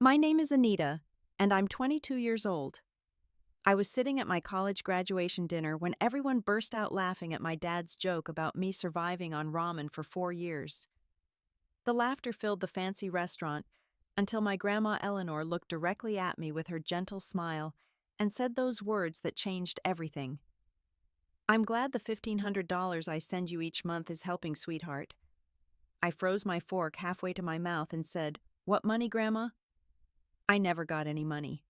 My name is Anita, and I'm 22 years old. I was sitting at my college graduation dinner when everyone burst out laughing at my dad's joke about me surviving on ramen for 4 years. The laughter filled the fancy restaurant until my grandma Eleanor looked directly at me with her gentle smile and said those words that changed everything. "I'm glad the $1,500 I send you each month is helping, sweetheart." I froze my fork halfway to my mouth and said, "What money, Grandma?" I never got any money.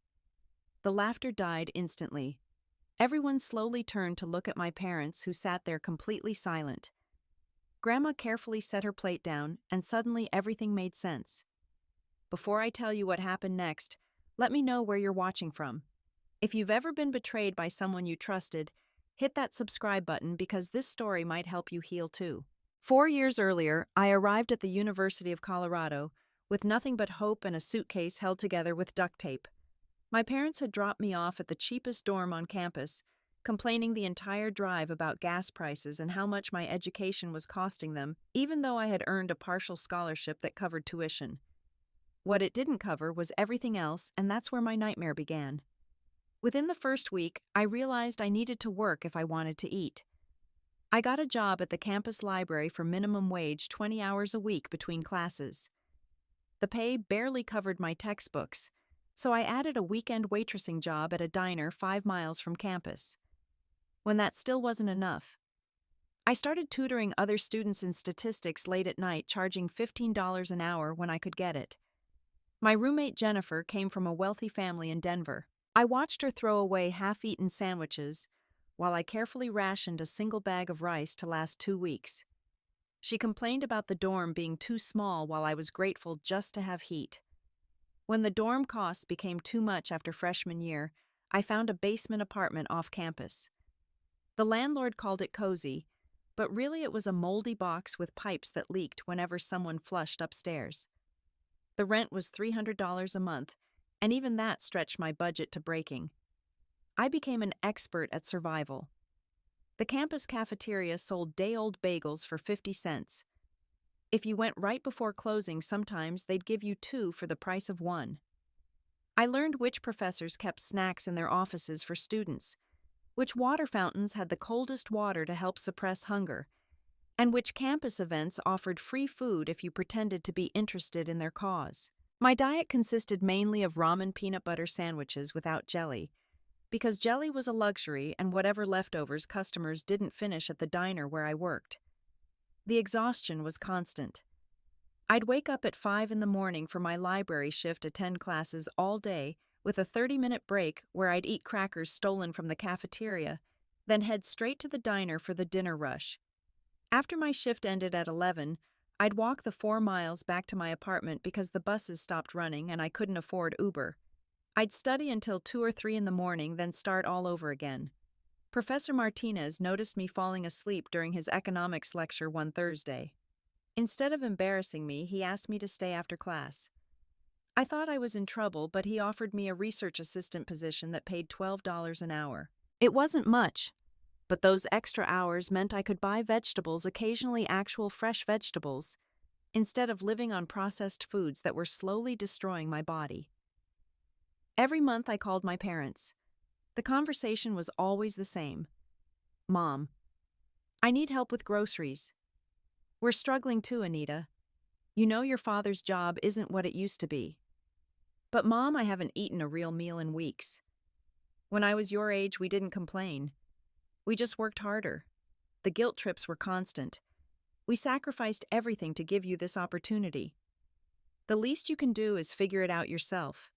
The laughter died instantly. Everyone slowly turned to look at my parents, who sat there completely silent. Grandma carefully set her plate down, and suddenly everything made sense. Before I tell you what happened next, let me know where you're watching from. If you've ever been betrayed by someone you trusted, hit that subscribe button because this story might help you heal too. 4 years earlier, I arrived at the University of Colorado with nothing but hope and a suitcase held together with duct tape. My parents had dropped me off at the cheapest dorm on campus, complaining the entire drive about gas prices and how much my education was costing them, even though I had earned a partial scholarship that covered tuition. What it didn't cover was everything else, and that's where my nightmare began. Within the first week, I realized I needed to work if I wanted to eat. I got a job at the campus library for minimum wage 20 hours a week between classes. The pay barely covered my textbooks, so I added a weekend waitressing job at a diner 5 miles from campus. When that still wasn't enough, I started tutoring other students in statistics late at night, charging $15 an hour when I could get it. My roommate Jennifer came from a wealthy family in Denver. I watched her throw away half-eaten sandwiches while I carefully rationed a single bag of rice to last 2 weeks. She complained about the dorm being too small while I was grateful just to have heat. When the dorm costs became too much after freshman year, I found a basement apartment off campus. The landlord called it cozy, but really it was a moldy box with pipes that leaked whenever someone flushed upstairs. The rent was $300 a month, and even that stretched my budget to breaking. I became an expert at survival. The campus cafeteria sold day-old bagels for 50 cents. If you went right before closing, sometimes they'd give you 2 for the price of 1. I learned which professors kept snacks in their offices for students, which water fountains had the coldest water to help suppress hunger, and which campus events offered free food if you pretended to be interested in their cause. My diet consisted mainly of ramen peanut butter sandwiches without jelly, because jelly was a luxury and whatever leftovers customers didn't finish at the diner where I worked. The exhaustion was constant. I'd wake up at 5 in the morning for my library shift, attend classes all day, with a 30-minute break where I'd eat crackers stolen from the cafeteria, then head straight to the diner for the dinner rush. After my shift ended at 11, I'd walk the 4 miles back to my apartment because the buses stopped running and I couldn't afford Uber. I'd study until 2 or 3 in the morning, then start all over again. Professor Martinez noticed me falling asleep during his economics lecture one Thursday. Instead of embarrassing me, he asked me to stay after class. I thought I was in trouble, but he offered me a research assistant position that paid $12 an hour. It wasn't much, but those extra hours meant I could buy vegetables, occasionally actual fresh vegetables, instead of living on processed foods that were slowly destroying my body. Every month I called my parents. The conversation was always the same. "Mom, I need help with groceries. We're struggling too, Anita. You know your father's job isn't what it used to be." "But Mom, I haven't eaten a real meal in weeks. When I was your age, we didn't complain. We just worked harder. The guilt trips were constant. We sacrificed everything to give you this opportunity. The least you can do is figure it out yourself.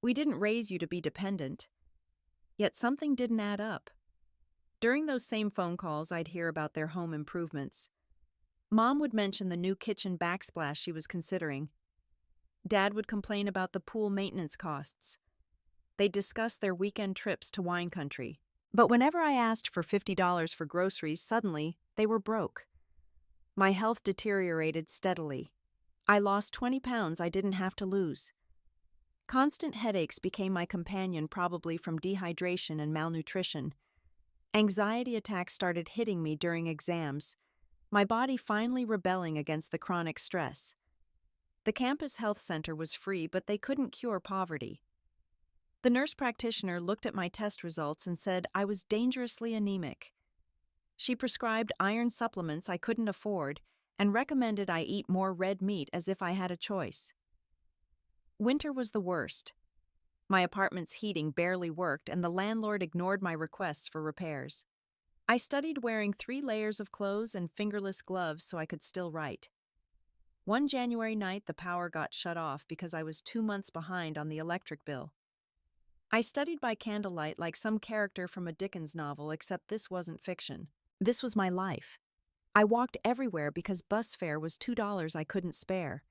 We didn't raise you to be dependent." Yet something didn't add up. During those same phone calls, I'd hear about their home improvements. Mom would mention the new kitchen backsplash she was considering. Dad would complain about the pool maintenance costs. They'd discuss their weekend trips to wine country. But whenever I asked for $50 for groceries, suddenly they were broke. My health deteriorated steadily. I lost 20 pounds I didn't have to lose. Constant headaches became my companion, probably from dehydration and malnutrition. Anxiety attacks started hitting me during exams, my body finally rebelling against the chronic stress. The campus health center was free, but they couldn't cure poverty. The nurse practitioner looked at my test results and said I was dangerously anemic. She prescribed iron supplements I couldn't afford and recommended I eat more red meat as if I had a choice. Winter was the worst. My apartment's heating barely worked and the landlord ignored my requests for repairs. I studied wearing 3 layers of clothes and fingerless gloves so I could still write. One January night, the power got shut off because I was 2 months behind on the electric bill. I studied by candlelight like some character from a Dickens novel, except this wasn't fiction. This was my life. I walked everywhere because bus fare was $2 I couldn't spare.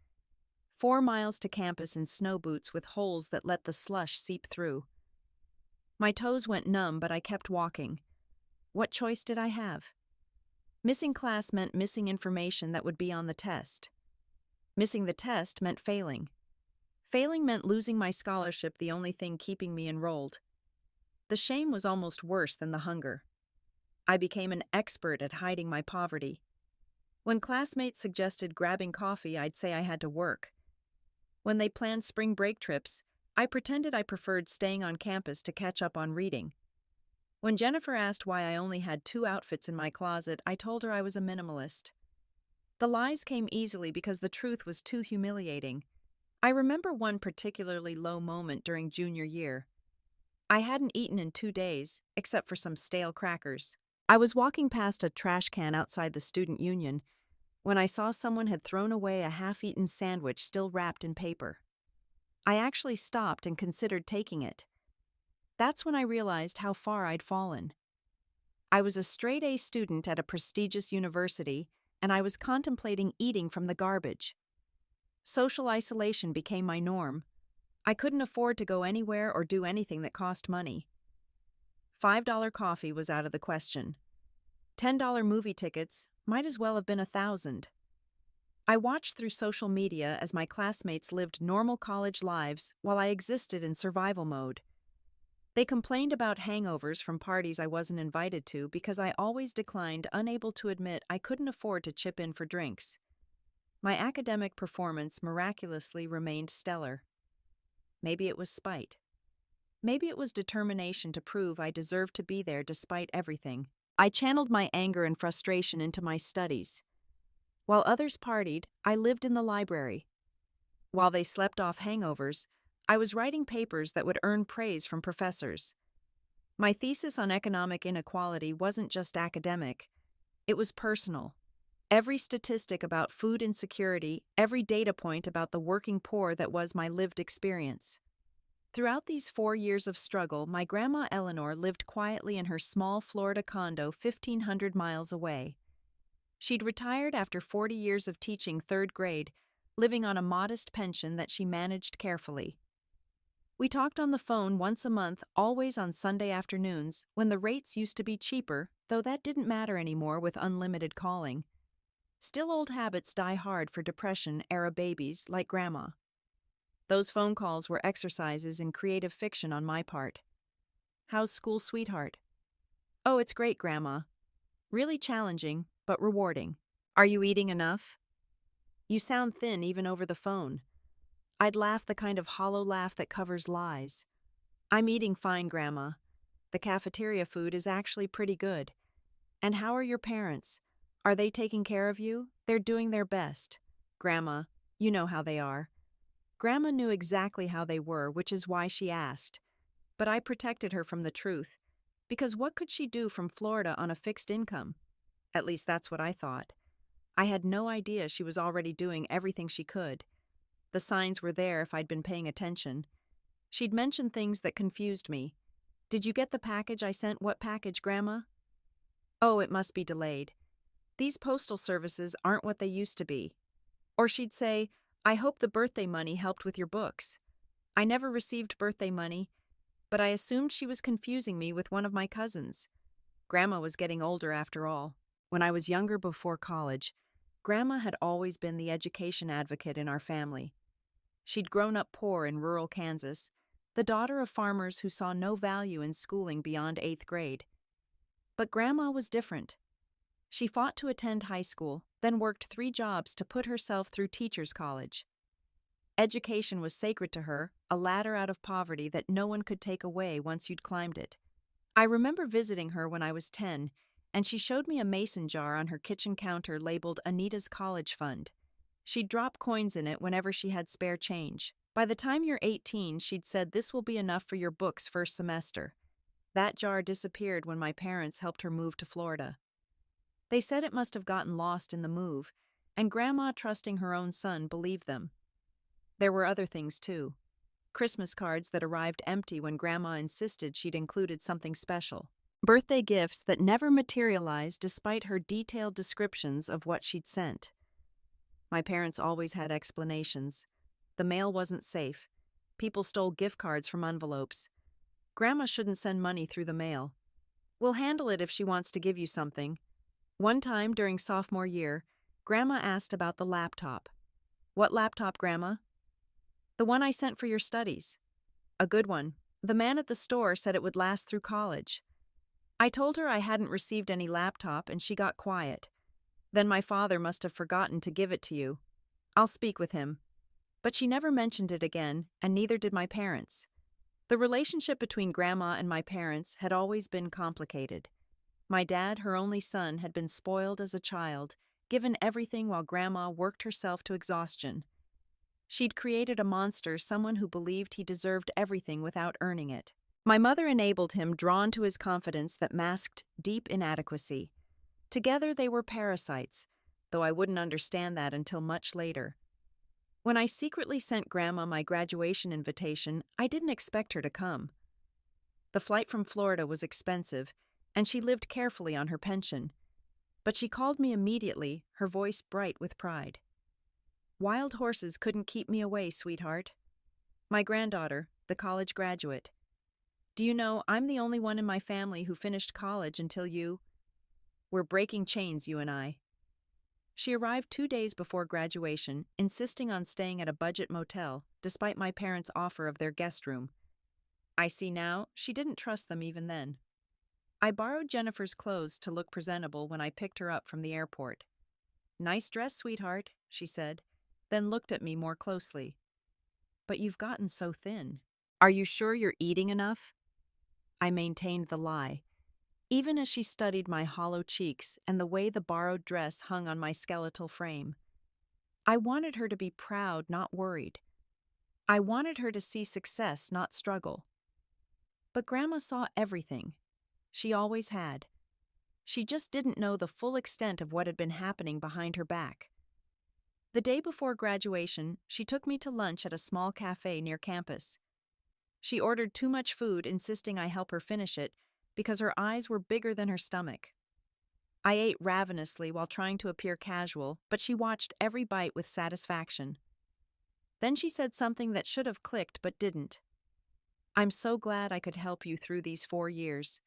4 miles to campus in snow boots with holes that let the slush seep through. My toes went numb, but I kept walking. What choice did I have? Missing class meant missing information that would be on the test. Missing the test meant failing. Failing meant losing my scholarship, the only thing keeping me enrolled. The shame was almost worse than the hunger. I became an expert at hiding my poverty. When classmates suggested grabbing coffee, I'd say I had to work. When they planned spring break trips, I pretended I preferred staying on campus to catch up on reading. When Jennifer asked why I only had 2 outfits in my closet, I told her I was a minimalist. The lies came easily because the truth was too humiliating. I remember one particularly low moment during junior year. I hadn't eaten in 2 days, except for some stale crackers. I was walking past a trash can outside the student union when I saw someone had thrown away a half-eaten sandwich still wrapped in paper. I actually stopped and considered taking it. That's when I realized how far I'd fallen. I was a straight-A student at a prestigious university, and I was contemplating eating from the garbage. Social isolation became my norm. I couldn't afford to go anywhere or do anything that cost money. $5 coffee was out of the question. $10 movie tickets might as well have been 1,000. I watched through social media as my classmates lived normal college lives while I existed in survival mode. They complained about hangovers from parties I wasn't invited to because I always declined, unable to admit I couldn't afford to chip in for drinks. My academic performance miraculously remained stellar. Maybe it was spite. Maybe it was determination to prove I deserved to be there despite everything. I channeled my anger and frustration into my studies. While others partied, I lived in the library. While they slept off hangovers, I was writing papers that would earn praise from professors. My thesis on economic inequality wasn't just academic, it was personal. Every statistic about food insecurity, every data point about the working poor that was my lived experience. Throughout these 4 years of struggle, my grandma Eleanor lived quietly in her small Florida condo 1,500 miles away. She'd retired after 40 years of teaching 3rd grade, living on a modest pension that she managed carefully. We talked on the phone once a month, always on Sunday afternoons, when the rates used to be cheaper, though that didn't matter anymore with unlimited calling. Still, old habits die hard for Depression-era babies like Grandma. Those phone calls were exercises in creative fiction on my part. How's school, sweetheart? Oh, it's great, Grandma. Really challenging, but rewarding. Are you eating enough? You sound thin even over the phone. I'd laugh, the kind of hollow laugh that covers lies. I'm eating fine, Grandma. The cafeteria food is actually pretty good. And how are your parents? Are they taking care of you? They're doing their best. Grandma, you know how they are. Grandma knew exactly how they were, which is why she asked. But I protected her from the truth. Because what could she do from Florida on a fixed income? At least that's what I thought. I had no idea she was already doing everything she could. The signs were there if I'd been paying attention. She'd mentioned things that confused me. Did you get the package I sent? What package, Grandma? Oh, it must be delayed. These postal services aren't what they used to be. Or she'd say, I hope the birthday money helped with your books. I never received birthday money, but I assumed she was confusing me with one of my cousins. Grandma was getting older after all. When I was younger, before college, Grandma had always been the education advocate in our family. She'd grown up poor in rural Kansas, the daughter of farmers who saw no value in schooling beyond 8th grade. But Grandma was different. She fought to attend high school, then worked 3 jobs to put herself through teacher's college. Education was sacred to her, a ladder out of poverty that no one could take away once you'd climbed it. I remember visiting her when I was 10, and she showed me a mason jar on her kitchen counter labeled Anita's College Fund. She'd drop coins in it whenever she had spare change. By the time you're 18, she'd said, "This will be enough for your books first semester." That jar disappeared when my parents helped her move to Florida. They said it must have gotten lost in the move, and Grandma, trusting her own son, believed them. There were other things too. Christmas cards that arrived empty when Grandma insisted she'd included something special. Birthday gifts that never materialized despite her detailed descriptions of what she'd sent. My parents always had explanations. The mail wasn't safe. People stole gift cards from envelopes. Grandma shouldn't send money through the mail. We'll handle it if she wants to give you something. One time during sophomore year, Grandma asked about the laptop. "What laptop, Grandma?" "The one I sent for your studies." "A good one. The man at the store said it would last through college." I told her I hadn't received any laptop, and she got quiet. "Then my father must have forgotten to give it to you. I'll speak with him." But she never mentioned it again, and neither did my parents. The relationship between Grandma and my parents had always been complicated. My dad, her only son, had been spoiled as a child, given everything while Grandma worked herself to exhaustion. She'd created a monster, someone who believed he deserved everything without earning it. My mother enabled him, drawn to his confidence that masked deep inadequacy. Together they were parasites, though I wouldn't understand that until much later. When I secretly sent Grandma my graduation invitation, I didn't expect her to come. The flight from Florida was expensive, and she lived carefully on her pension. But she called me immediately, her voice bright with pride. "Wild horses couldn't keep me away, sweetheart. My granddaughter, the college graduate. Do you know, I'm the only one in my family who finished college until you. We're breaking chains, you and I." She arrived 2 days before graduation, insisting on staying at a budget motel, despite my parents' offer of their guest room. I see now, she didn't trust them even then. I borrowed Jennifer's clothes to look presentable when I picked her up from the airport. "Nice dress, sweetheart," she said, then looked at me more closely. "But you've gotten so thin. Are you sure you're eating enough?" I maintained the lie, even as she studied my hollow cheeks and the way the borrowed dress hung on my skeletal frame. I wanted her to be proud, not worried. I wanted her to see success, not struggle. But Grandma saw everything. She always had. She just didn't know the full extent of what had been happening behind her back. The day before graduation, she took me to lunch at a small cafe near campus. She ordered too much food, insisting I help her finish it, because her eyes were bigger than her stomach. I ate ravenously while trying to appear casual, but she watched every bite with satisfaction. Then she said something that should have clicked but didn't. "I'm so glad I could help you through these 4 years.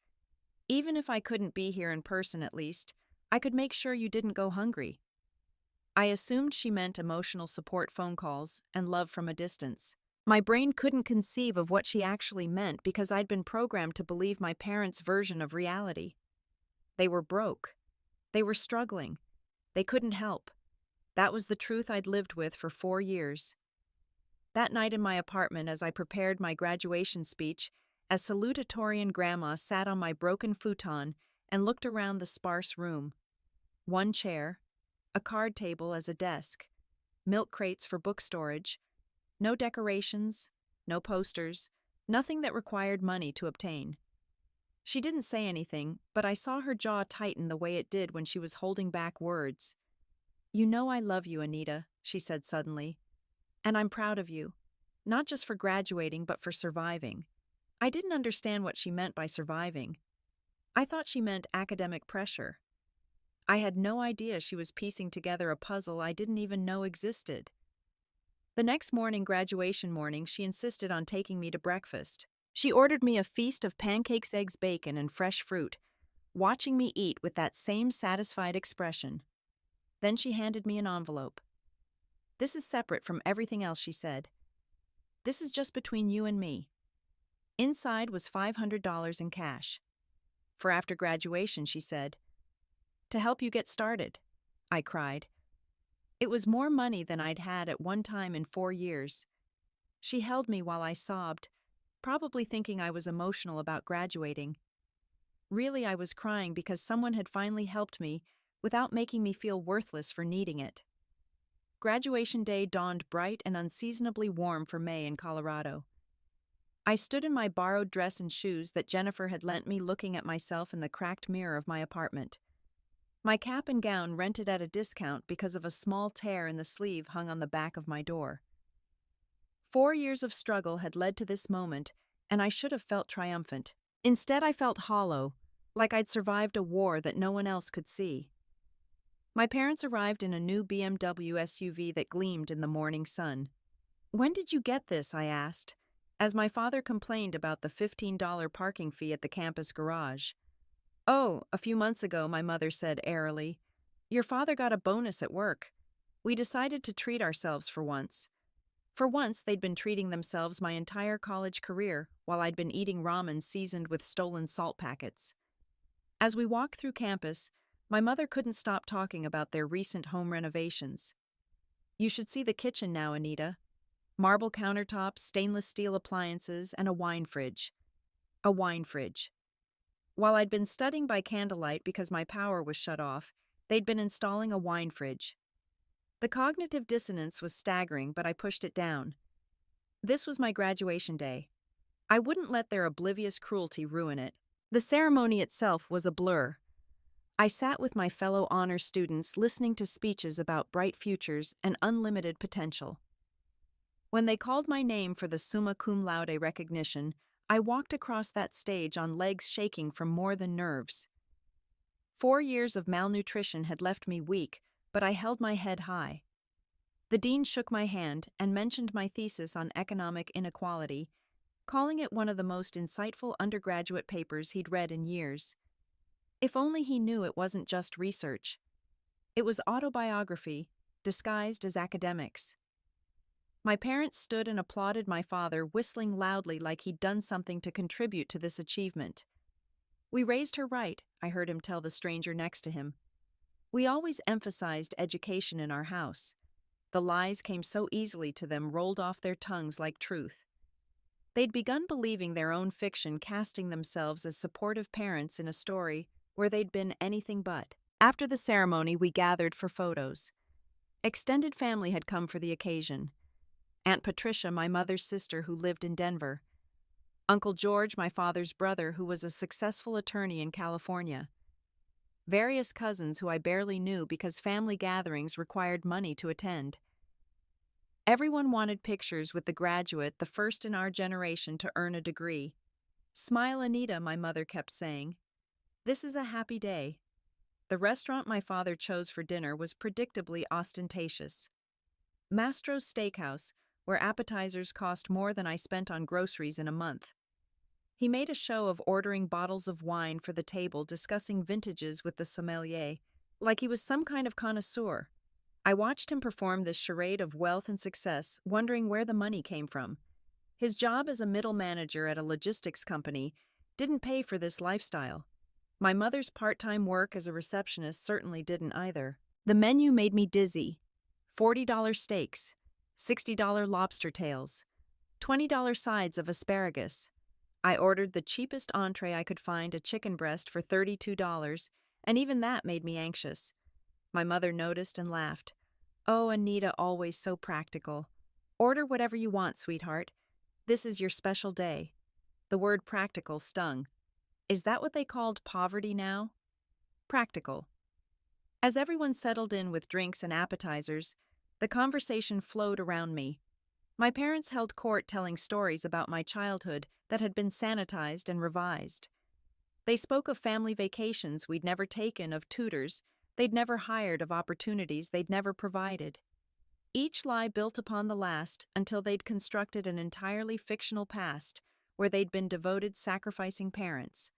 Even if I couldn't be here in person at least, I could make sure you didn't go hungry." I assumed she meant emotional support phone calls and love from a distance. My brain couldn't conceive of what she actually meant because I'd been programmed to believe my parents' version of reality. They were broke. They were struggling. They couldn't help. That was the truth I'd lived with for 4 years. That night in my apartment, as I prepared my graduation speech, a salutatorian Grandma sat on my broken futon and looked around the sparse room. One chair, a card table as a desk, milk crates for book storage, no decorations, no posters, nothing that required money to obtain. She didn't say anything, but I saw her jaw tighten the way it did when she was holding back words. "You know I love you, Anita," she said suddenly. "And I'm proud of you, not just for graduating, but for surviving." I didn't understand what she meant by surviving. I thought she meant academic pressure. I had no idea she was piecing together a puzzle I didn't even know existed. The next morning, graduation morning, she insisted on taking me to breakfast. She ordered me a feast of pancakes, eggs, bacon, and fresh fruit, watching me eat with that same satisfied expression. Then she handed me an envelope. "This is separate from everything else," she said. "This is just between you and me." Inside was $500 in cash. "For after graduation," she said. "To help you get started," I cried. It was more money than I'd had at one time in 4 years. She held me while I sobbed, probably thinking I was emotional about graduating. Really, I was crying because someone had finally helped me without making me feel worthless for needing it. Graduation day dawned bright and unseasonably warm for May in Colorado. I stood in my borrowed dress and shoes that Jennifer had lent me, looking at myself in the cracked mirror of my apartment. My cap and gown rented at a discount because of a small tear in the sleeve hung on the back of my door. 4 years of struggle had led to this moment, and I should have felt triumphant. Instead, I felt hollow, like I'd survived a war that no one else could see. My parents arrived in a new BMW SUV that gleamed in the morning sun. "When did you get this?" I asked, as my father complained about the $15 parking fee at the campus garage. "Oh, a few months ago," my mother said airily. "Your father got a bonus at work. We decided to treat ourselves for once." For once, they'd been treating themselves my entire college career while I'd been eating ramen seasoned with stolen salt packets. As we walked through campus, my mother couldn't stop talking about their recent home renovations. "You should see the kitchen now, Anita. Marble countertops, stainless steel appliances, and a wine fridge." A wine fridge. While I'd been studying by candlelight because my power was shut off, they'd been installing a wine fridge. The cognitive dissonance was staggering, but I pushed it down. This was my graduation day. I wouldn't let their oblivious cruelty ruin it. The ceremony itself was a blur. I sat with my fellow honor students listening to speeches about bright futures and unlimited potential. When they called my name for the summa cum laude recognition, I walked across that stage on legs shaking from more than nerves. 4 years of malnutrition had left me weak, but I held my head high. The dean shook my hand and mentioned my thesis on economic inequality, calling it one of the most insightful undergraduate papers he'd read in years. If only he knew it wasn't just research. It was autobiography, disguised as academics. My parents stood and applauded my father, whistling loudly like he'd done something to contribute to this achievement. "We raised her right," I heard him tell the stranger next to him. "We always emphasized education in our house." The lies came so easily to them, rolled off their tongues like truth. They'd begun believing their own fiction, casting themselves as supportive parents in a story where they'd been anything but. After the ceremony, we gathered for photos. Extended family had come for the occasion. Aunt Patricia, my mother's sister who lived in Denver. Uncle George, my father's brother, who was a successful attorney in California. Various cousins who I barely knew because family gatherings required money to attend. Everyone wanted pictures with the graduate, the first in our generation to earn a degree. "Smile, Anita," my mother kept saying. "This is a happy day." The restaurant my father chose for dinner was predictably ostentatious. Mastro's Steakhouse, where appetizers cost more than I spent on groceries in a month. He made a show of ordering bottles of wine for the table, discussing vintages with the sommelier, like he was some kind of connoisseur. I watched him perform this charade of wealth and success, wondering where the money came from. His job as a middle manager at a logistics company didn't pay for this lifestyle. My mother's part-time work as a receptionist certainly didn't either. The menu made me dizzy. $40 steaks, $60 lobster tails, $20 sides of asparagus. I ordered the cheapest entree I could find, a chicken breast for $32, and even that made me anxious. My mother noticed and laughed. "Oh, Anita, always so practical. Order whatever you want, sweetheart. This is your special day." The word practical stung. Is that what they called poverty now? Practical. As everyone settled in with drinks and appetizers, the conversation flowed around me. My parents held court, telling stories about my childhood that had been sanitized and revised. They spoke of family vacations we'd never taken, of tutors they'd never hired, of opportunities they'd never provided. Each lie built upon the last until they'd constructed an entirely fictional past where they'd been devoted, sacrificing parents.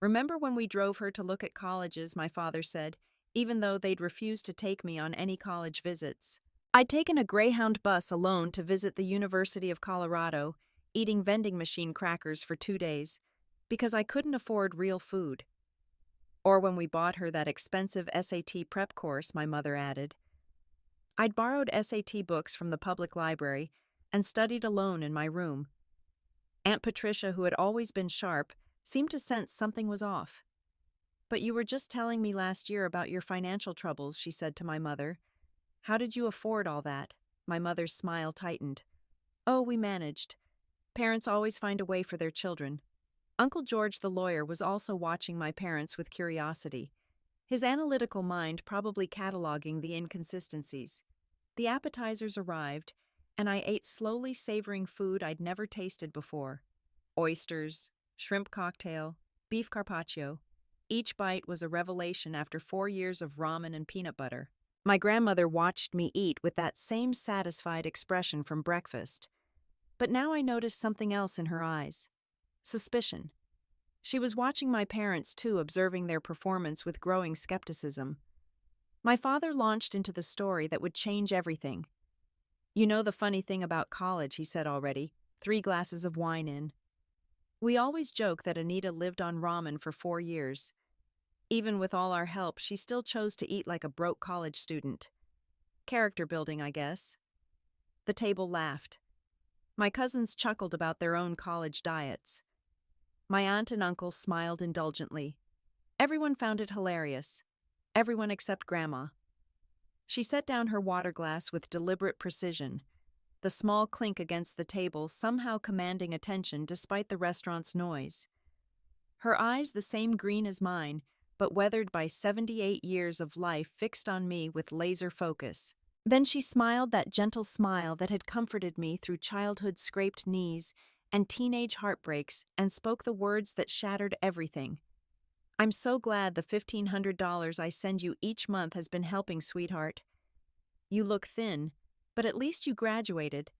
"Remember when we drove her to look at colleges," my father said, even though they'd refused to take me on any college visits. I'd taken a Greyhound bus alone to visit the University of Colorado, eating vending machine crackers for 2 days, because I couldn't afford real food. Or when we bought her that expensive SAT prep course, my mother added. I'd borrowed SAT books from the public library and studied alone in my room. Aunt Patricia, who had always been sharp, seemed to sense something was off. "But you were just telling me last year about your financial troubles," she said to my mother. "How did you afford all that?" My mother's smile tightened. "Oh, we managed. Parents always find a way for their children." Uncle George the lawyer was also watching my parents with curiosity, his analytical mind probably cataloging the inconsistencies. The appetizers arrived, and I ate slowly, savoring food I'd never tasted before. Oysters, shrimp cocktail, beef carpaccio. Each bite was a revelation after 4 years of ramen and peanut butter. My grandmother watched me eat with that same satisfied expression from breakfast. But now I noticed something else in her eyes. Suspicion. She was watching my parents too, observing their performance with growing skepticism. My father launched into the story that would change everything. "You know the funny thing about college," he said already, 3 glasses of wine in. "We always joke that Anita lived on ramen for 4 years. Even with all our help, she still chose to eat like a broke college student. Character building, I guess." The table laughed. My cousins chuckled about their own college diets. My aunt and uncle smiled indulgently. Everyone found it hilarious. Everyone except Grandma. She set down her water glass with deliberate precision, the small clink against the table somehow commanding attention despite the restaurant's noise. Her eyes the same green as mine, but weathered by 78 years of life fixed on me with laser focus. Then she smiled that gentle smile that had comforted me through childhood's scraped knees and teenage heartbreaks and spoke the words that shattered everything. "I'm so glad the $1,500 I send you each month has been helping, sweetheart. You look thin, but at least you graduated.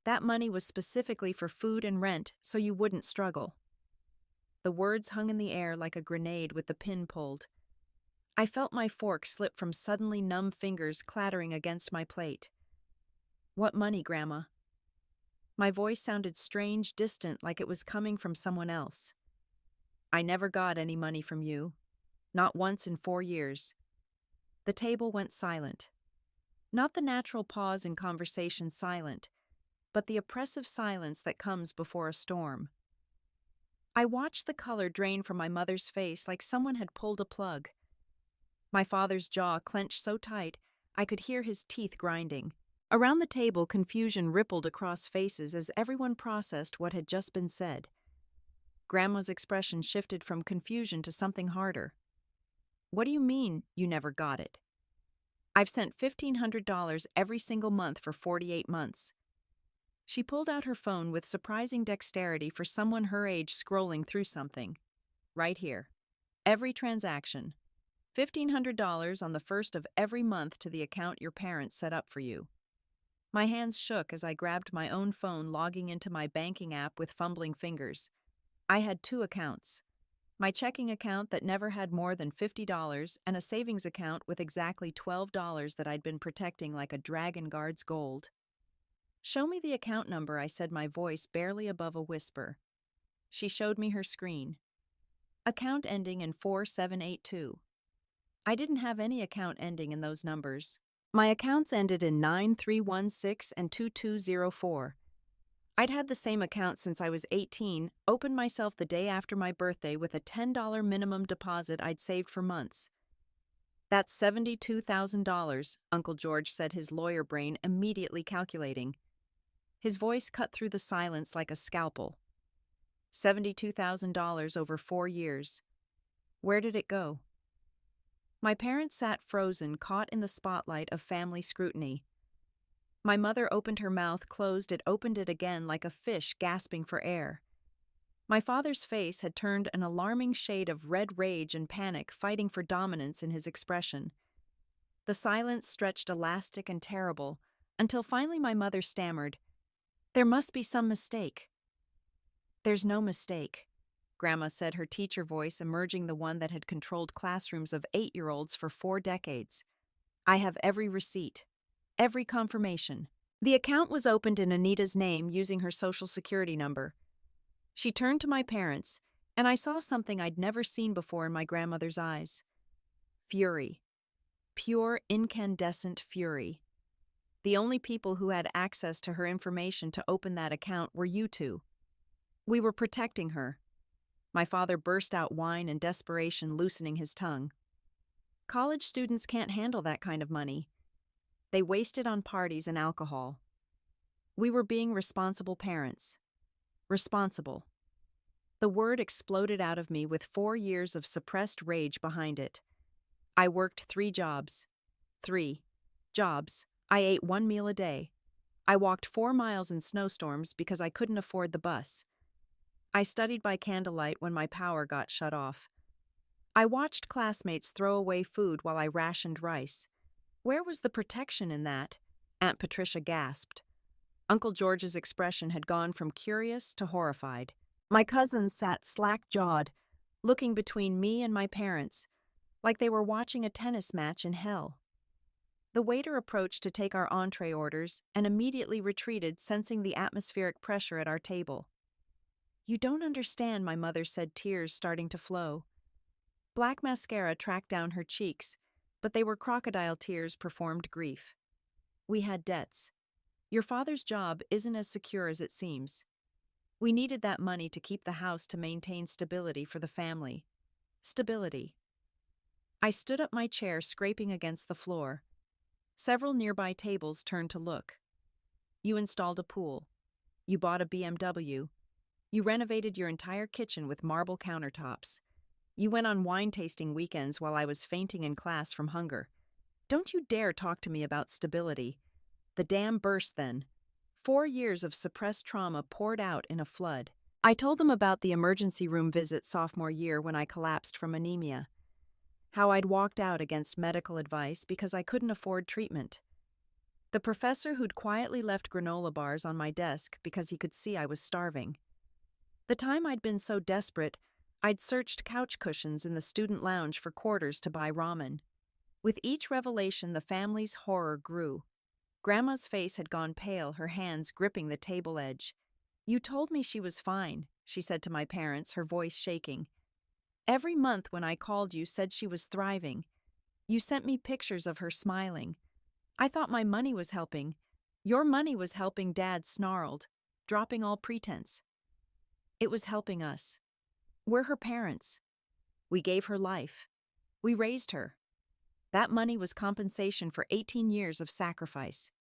That money was specifically for food and rent, so you wouldn't struggle." The words hung in the air like a grenade with the pin pulled. I felt my fork slip from suddenly numb fingers clattering against my plate. "What money, Grandma?" My voice sounded strange, distant, like it was coming from someone else. "I never got any money from you. Not once in 4 years." The table went silent. Not the natural pause in conversation silent, but the oppressive silence that comes before a storm. I watched the color drain from my mother's face like someone had pulled a plug. My father's jaw clenched so tight I could hear his teeth grinding. Around the table, confusion rippled across faces as everyone processed what had just been said. Grandma's expression shifted from confusion to something harder. "What do you mean, you never got it?" "I've sent $1,500 every single month for 48 months. She pulled out her phone with surprising dexterity for someone her age scrolling through something. "Right here. Every transaction. $1,500 on the first of every month to the account your parents set up for you." My hands shook as I grabbed my own phone, logging into my banking app with fumbling fingers. I had 2 accounts. My checking account that never had more than $50 and a savings account with exactly $12 that I'd been protecting like a dragon guard's gold. "Show me the account number," I said, my voice barely above a whisper. She showed me her screen. Account ending in 4782. I didn't have any account ending in those numbers. My accounts ended in 9316 and 2204. I'd had the same account since I was 18, opened myself the day after my birthday with a $10 minimum deposit I'd saved for months. "That's $72,000, Uncle George said, his lawyer brain immediately calculating. His voice cut through the silence like a scalpel. $72,000 over 4 years. Where did it go?" My parents sat frozen, caught in the spotlight of family scrutiny. My mother opened her mouth, closed it, opened it again like a fish gasping for air. My father's face had turned an alarming shade of red rage and panic, fighting for dominance in his expression. The silence stretched elastic and terrible, until finally my mother stammered, "There must be some mistake." "There's no mistake," Grandma said, her teacher voice emerging, the one that had controlled classrooms of 8-year-olds for 4 decades. "I have every receipt, every confirmation." The account was opened in Anita's name using her social security number. She turned to my parents, and I saw something I'd never seen before in my grandmother's eyes. Fury. Pure, incandescent fury. The only people who had access to her information to open that account were you two. We were protecting her. My father burst out whine and desperation, loosening his tongue. College students can't handle that kind of money. They waste it on parties and alcohol. We were being responsible parents. Responsible. The word exploded out of me with 4 years of suppressed rage behind it. I worked 3 jobs. 3 jobs. I ate 1 meal a day. I walked 4 miles in snowstorms because I couldn't afford the bus. I studied by candlelight when my power got shut off. I watched classmates throw away food while I rationed rice. Where was the protection in that? Aunt Patricia gasped. Uncle George's expression had gone from curious to horrified. My cousins sat slack-jawed, looking between me and my parents, like they were watching a tennis match in hell. The waiter approached to take our entree orders and immediately retreated, sensing the atmospheric pressure at our table. You don't understand, my mother said, tears starting to flow. Black mascara tracked down her cheeks, but they were crocodile tears performed grief. We had debts. Your father's job isn't as secure as it seems. We needed that money to keep the house to maintain stability for the family. Stability. I stood up my chair, scraping against the floor. Several nearby tables turned to look. You installed a pool. You bought a BMW. You renovated your entire kitchen with marble countertops. You went on wine tasting weekends while I was fainting in class from hunger. Don't you dare talk to me about stability. The dam burst then. 4 years of suppressed trauma poured out in a flood. I told them about the emergency room visit sophomore year when I collapsed from anemia. How I'd walked out against medical advice because I couldn't afford treatment. The professor who'd quietly left granola bars on my desk because he could see I was starving. The time I'd been so desperate, I'd searched couch cushions in the student lounge for quarters to buy ramen. With each revelation, the family's horror grew. Grandma's face had gone pale, her hands gripping the table edge. You told me she was fine, she said to my parents, her voice shaking. Every month when I called you said she was thriving. You sent me pictures of her smiling. I thought my money was helping. Your money was helping, Dad snarled, dropping all pretense. It was helping us. We're her parents. We gave her life. We raised her. That money was compensation for 18 years of sacrifice.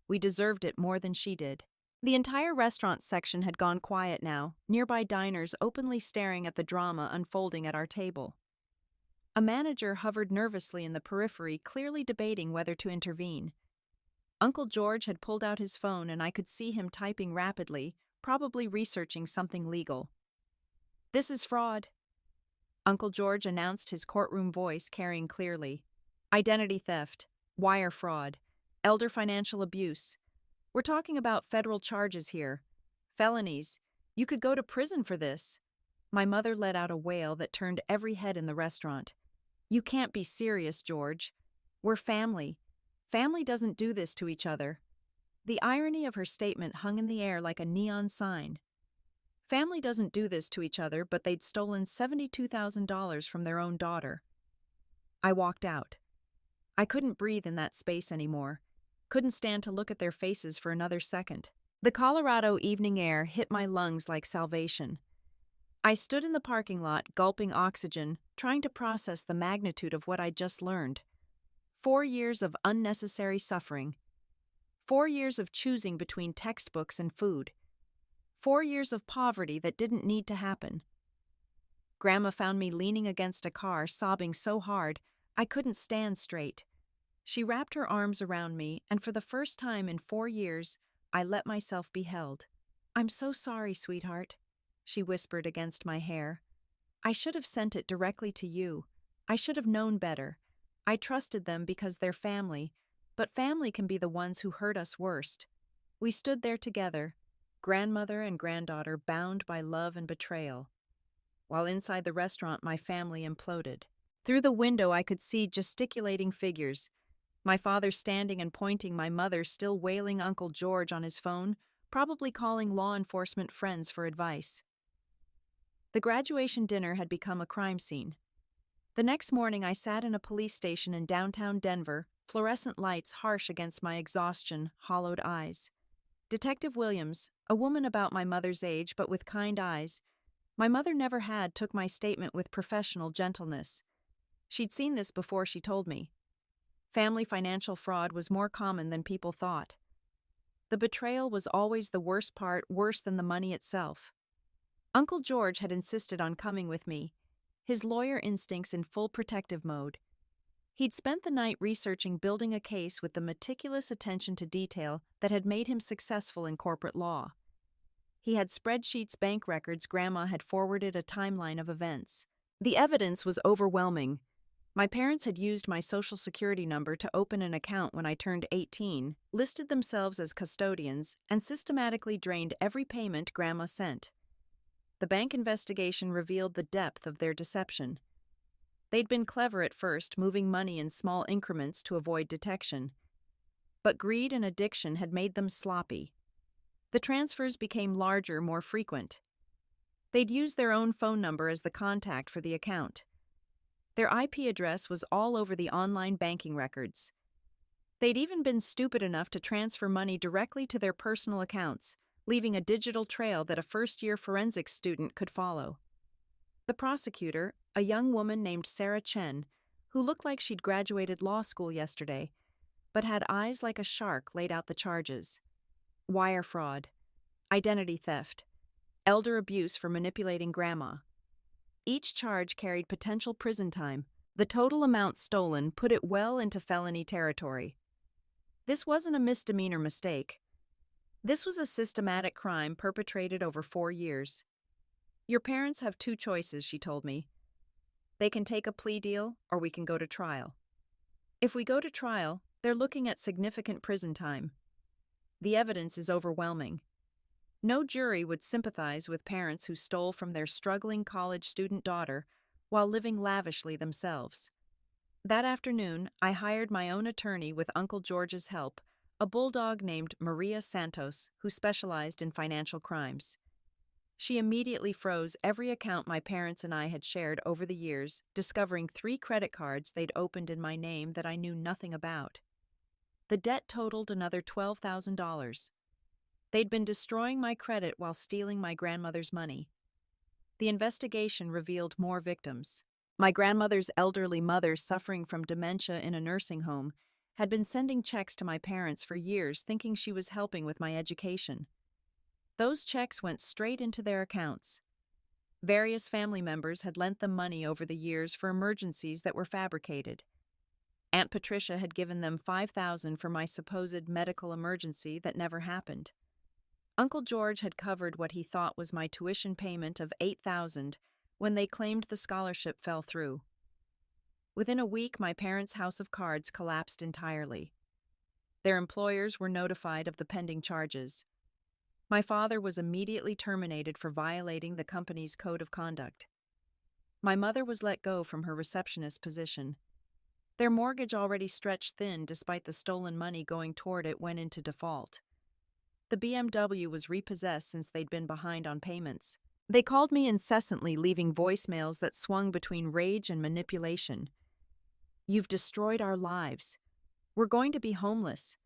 We deserved it more than she did. The entire restaurant section had gone quiet now, nearby diners openly staring at the drama unfolding at our table. A manager hovered nervously in the periphery, clearly debating whether to intervene. Uncle George had pulled out his phone and I could see him typing rapidly, probably researching something legal. This is fraud, Uncle George announced, his courtroom voice carrying clearly. Identity theft, wire fraud, elder financial abuse. We're talking about federal charges here. Felonies. You could go to prison for this. My mother let out a wail that turned every head in the restaurant. You can't be serious, George. We're family. Family doesn't do this to each other. The irony of her statement hung in the air like a neon sign. Family doesn't do this to each other, but they'd stolen $72,000 from their own daughter. I walked out. I couldn't breathe in that space anymore. Couldn't stand to look at their faces for another second. The Colorado evening air hit my lungs like salvation. I stood in the parking lot, gulping oxygen, trying to process the magnitude of what I'd just learned. 4 years of unnecessary suffering. 4 years of choosing between textbooks and food. 4 years of poverty that didn't need to happen. Grandma found me leaning against a car, sobbing so hard I couldn't stand straight. She wrapped her arms around me, and for the first time in 4 years, I let myself be held. I'm so sorry, sweetheart, she whispered against my hair. I should have sent it directly to you. I should have known better. I trusted them because they're family, but family can be the ones who hurt us worst. We stood there together, grandmother and granddaughter, bound by love and betrayal. While inside the restaurant, my family imploded. Through the window, I could see gesticulating figures. My father standing and pointing, my mother still wailing Uncle George on his phone, probably calling law enforcement friends for advice. The graduation dinner had become a crime scene. The next morning, I sat in a police station in downtown Denver, fluorescent lights harsh against my exhaustion, hollowed eyes. Detective Williams, a woman about my mother's age but with kind eyes, my mother never had, took my statement with professional gentleness. She'd seen this before, she told me. Family financial fraud was more common than people thought. The betrayal was always the worst part, worse than the money itself. Uncle George had insisted on coming with me, his lawyer instincts in full protective mode. He'd spent the night researching building a case with the meticulous attention to detail that had made him successful in corporate law. He had spreadsheets, bank records, Grandma had forwarded a timeline of events. The evidence was overwhelming. My parents had used my social security number to open an account when I turned 18, listed themselves as custodians, and systematically drained every payment Grandma sent. The bank investigation revealed the depth of their deception. They'd been clever at first, moving money in small increments to avoid detection. But greed and addiction had made them sloppy. The transfers became larger, more frequent. They'd use their own phone number as the contact for the account. Their IP address was all over the online banking records. They'd even been stupid enough to transfer money directly to their personal accounts, leaving a digital trail that a first-year forensics student could follow. The prosecutor, a young woman named Sarah Chen, who looked like she'd graduated law school yesterday, but had eyes like a shark, laid out the charges. Wire fraud, identity theft, elder abuse for manipulating Grandma. Each charge carried potential prison time. The total amount stolen put it well into felony territory. This wasn't a misdemeanor mistake. This was a systematic crime perpetrated over 4 years. Your parents have 2 choices, she told me. They can take a plea deal, or we can go to trial. If we go to trial, they're looking at significant prison time. The evidence is overwhelming. No jury would sympathize with parents who stole from their struggling college student daughter while living lavishly themselves. That afternoon, I hired my own attorney with Uncle George's help, a bulldog named Maria Santos, who specialized in financial crimes. She immediately froze every account my parents and I had shared over the years, discovering 3 credit cards they'd opened in my name that I knew nothing about. The debt totaled another $12,000. They'd been destroying my credit while stealing my grandmother's money. The investigation revealed more victims. My grandmother's elderly mother, suffering from dementia in a nursing home, had been sending checks to my parents for years, thinking she was helping with my education. Those checks went straight into their accounts. Various family members had lent them money over the years for emergencies that were fabricated. Aunt Patricia had given them $5,000 for my supposed medical emergency that never happened. Uncle George had covered what he thought was my tuition payment of $8,000 when they claimed the scholarship fell through. Within a week, my parents' house of cards collapsed entirely. Their employers were notified of the pending charges. My father was immediately terminated for violating the company's code of conduct. My mother was let go from her receptionist position. Their mortgage, already stretched thin despite the stolen money going toward it, went into default. The BMW was repossessed since they'd been behind on payments. They called me incessantly, leaving voicemails that swung between rage and manipulation. "You've destroyed our lives. We're going to be homeless.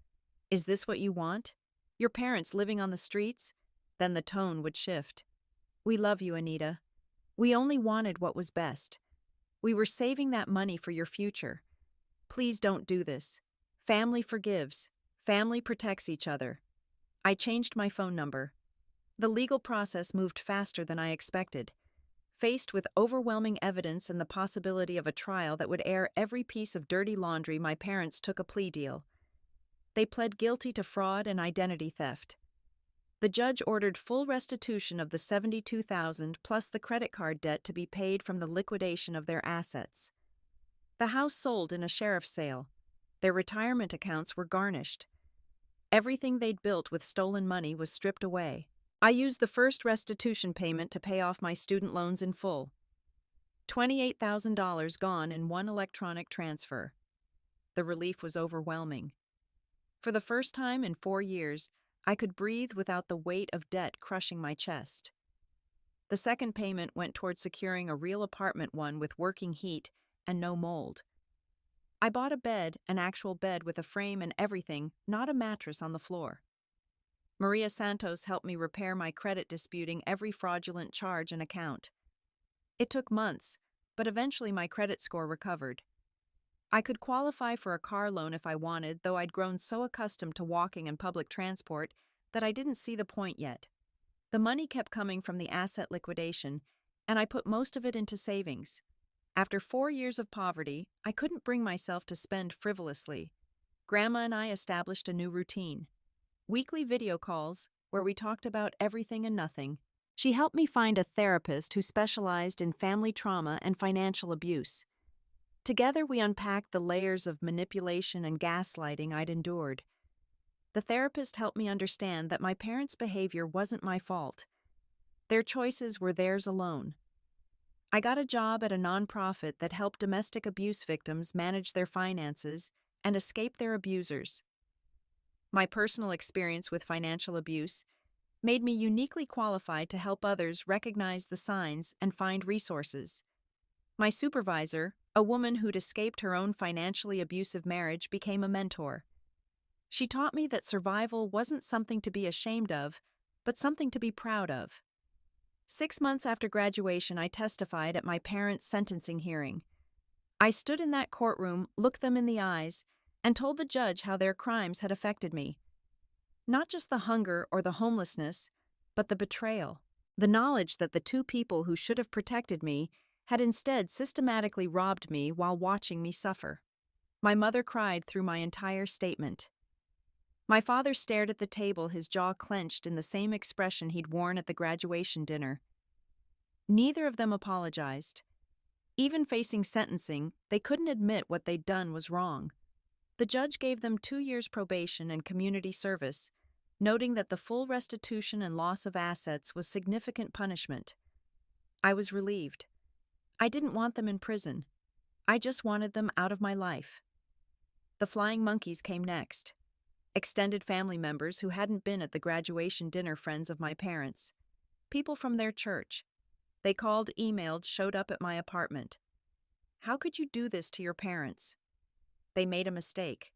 Is this what you want? Your parents living on the streets?" Then the tone would shift. "We love you, Anita. We only wanted what was best. We were saving that money for your future. Please don't do this. Family forgives. Family protects each other." I changed my phone number. The legal process moved faster than I expected. Faced with overwhelming evidence and the possibility of a trial that would air every piece of dirty laundry, my parents took a plea deal. They pled guilty to fraud and identity theft. The judge ordered full restitution of the $72,000 plus the credit card debt to be paid from the liquidation of their assets. The house sold in a sheriff's sale. Their retirement accounts were garnished. Everything they'd built with stolen money was stripped away. I used the first restitution payment to pay off my student loans in full. $28,000 gone in one electronic transfer. The relief was overwhelming. For the first time in 4 years, I could breathe without the weight of debt crushing my chest. The second payment went toward securing a real apartment, one with working heat and no mold. I bought a bed, an actual bed with a frame and everything, not a mattress on the floor. Maria Santos helped me repair my credit, disputing every fraudulent charge and account. It took months, but eventually my credit score recovered. I could qualify for a car loan if I wanted, though I'd grown so accustomed to walking and public transport that I didn't see the point yet. The money kept coming from the asset liquidation, and I put most of it into savings. After 4 years of poverty, I couldn't bring myself to spend frivolously. Grandma and I established a new routine. Weekly video calls, where we talked about everything and nothing. She helped me find a therapist who specialized in family trauma and financial abuse. Together we unpacked the layers of manipulation and gaslighting I'd endured. The therapist helped me understand that my parents' behavior wasn't my fault. Their choices were theirs alone. I got a job at a nonprofit that helped domestic abuse victims manage their finances and escape their abusers. My personal experience with financial abuse made me uniquely qualified to help others recognize the signs and find resources. My supervisor, a woman who'd escaped her own financially abusive marriage, became a mentor. She taught me that survival wasn't something to be ashamed of, but something to be proud of. 6 months after graduation, I testified at my parents' sentencing hearing. I stood in that courtroom, looked them in the eyes, and told the judge how their crimes had affected me. Not just the hunger or the homelessness, but the betrayal. The knowledge that the two people who should have protected me had instead systematically robbed me while watching me suffer. My mother cried through my entire statement. My father stared at the table, his jaw clenched in the same expression he'd worn at the graduation dinner. Neither of them apologized. Even facing sentencing, they couldn't admit what they'd done was wrong. The judge gave them 2 years probation and community service, noting that the full restitution and loss of assets was significant punishment. I was relieved. I didn't want them in prison. I just wanted them out of my life. The flying monkeys came next. Extended family members who hadn't been at the graduation dinner, friends of my parents. People from their church. They called, emailed, showed up at my apartment. How could you do this to your parents? They made a mistake.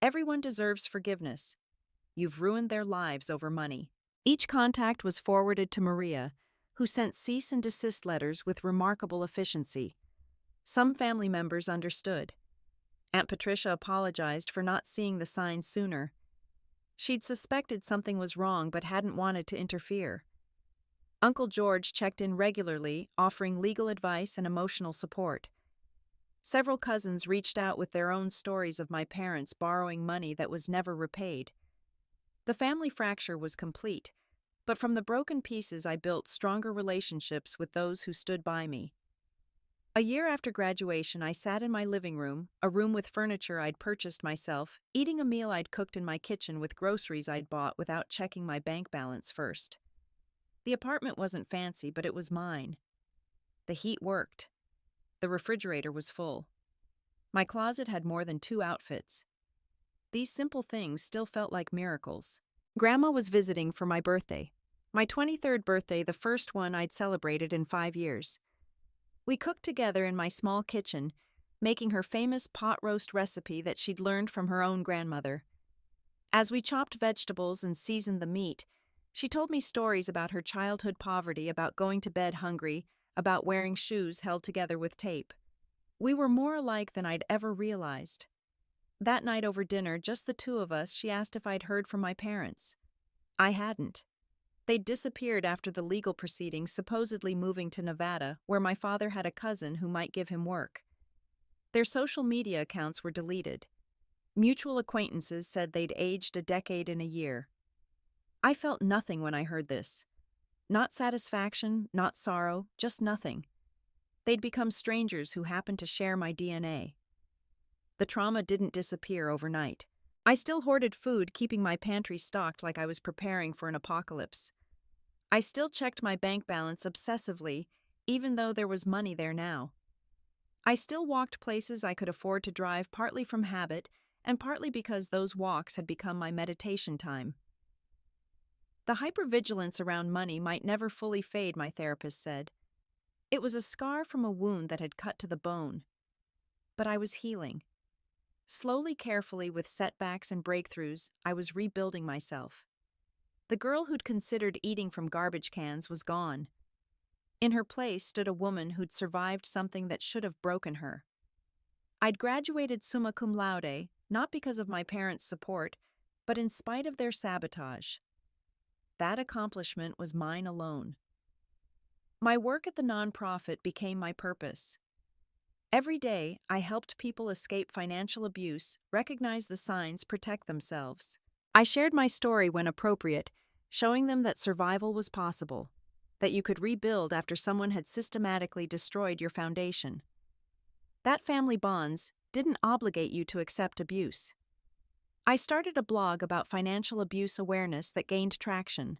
Everyone deserves forgiveness. You've ruined their lives over money. Each contact was forwarded to Maria, who sent cease and desist letters with remarkable efficiency. Some family members understood. Aunt Patricia apologized for not seeing the signs sooner. She'd suspected something was wrong but hadn't wanted to interfere. Uncle George checked in regularly, offering legal advice and emotional support. Several cousins reached out with their own stories of my parents borrowing money that was never repaid. The family fracture was complete, but from the broken pieces I built stronger relationships with those who stood by me. A year after graduation, I sat in my living room, a room with furniture I'd purchased myself, eating a meal I'd cooked in my kitchen with groceries I'd bought without checking my bank balance first. The apartment wasn't fancy, but it was mine. The heat worked. The refrigerator was full. My closet had more than 2 outfits. These simple things still felt like miracles. Grandma was visiting for my birthday. My 23rd birthday, the first one I'd celebrated in 5 years. We cooked together in my small kitchen, making her famous pot roast recipe that she'd learned from her own grandmother. As we chopped vegetables and seasoned the meat, she told me stories about her childhood poverty, about going to bed hungry, about wearing shoes held together with tape. We were more alike than I'd ever realized. That night over dinner, just the two of us, she asked if I'd heard from my parents. I hadn't. They'd disappeared after the legal proceedings, supposedly moving to Nevada, where my father had a cousin who might give him work. Their social media accounts were deleted. Mutual acquaintances said they'd aged a decade in a year. I felt nothing when I heard this. Not satisfaction, not sorrow, just nothing. They'd become strangers who happened to share my DNA. The trauma didn't disappear overnight. I still hoarded food, keeping my pantry stocked like I was preparing for an apocalypse. I still checked my bank balance obsessively, even though there was money there now. I still walked places I could afford to drive, partly from habit, and partly because those walks had become my meditation time. The hypervigilance around money might never fully fade, my therapist said. It was a scar from a wound that had cut to the bone. But I was healing. Slowly, carefully, with setbacks and breakthroughs, I was rebuilding myself. The girl who'd considered eating from garbage cans was gone. In her place stood a woman who'd survived something that should have broken her. I'd graduated summa cum laude, not because of my parents' support, but in spite of their sabotage. That accomplishment was mine alone. My work at the nonprofit became my purpose. Every day, I helped people escape financial abuse, recognize the signs, protect themselves. I shared my story when appropriate, showing them that survival was possible, that you could rebuild after someone had systematically destroyed your foundation. That family bonds didn't obligate you to accept abuse. I started a blog about financial abuse awareness that gained traction.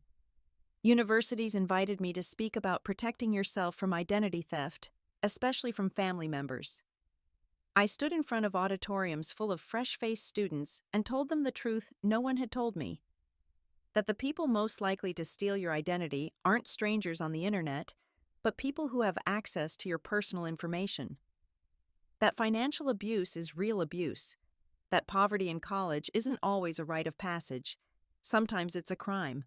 Universities invited me to speak about protecting yourself from identity theft, especially from family members. I stood in front of auditoriums full of fresh-faced students and told them the truth no one had told me. That the people most likely to steal your identity aren't strangers on the internet, but people who have access to your personal information. That financial abuse is real abuse. That poverty in college isn't always a rite of passage. Sometimes it's a crime.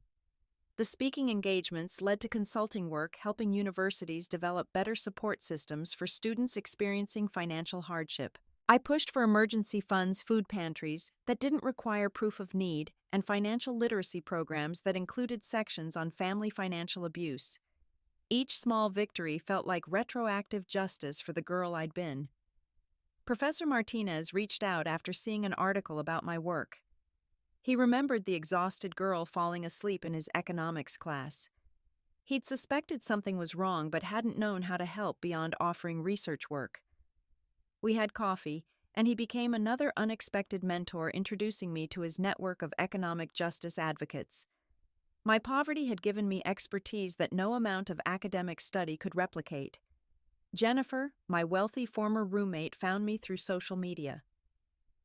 The speaking engagements led to consulting work helping universities develop better support systems for students experiencing financial hardship. I pushed for emergency funds, food pantries that didn't require proof of need, and financial literacy programs that included sections on family financial abuse. Each small victory felt like retroactive justice for the girl I'd been. Professor Martinez reached out after seeing an article about my work. He remembered the exhausted girl falling asleep in his economics class. He'd suspected something was wrong but hadn't known how to help beyond offering research work. We had coffee, and he became another unexpected mentor, introducing me to his network of economic justice advocates. My poverty had given me expertise that no amount of academic study could replicate. Jennifer, my wealthy former roommate, found me through social media.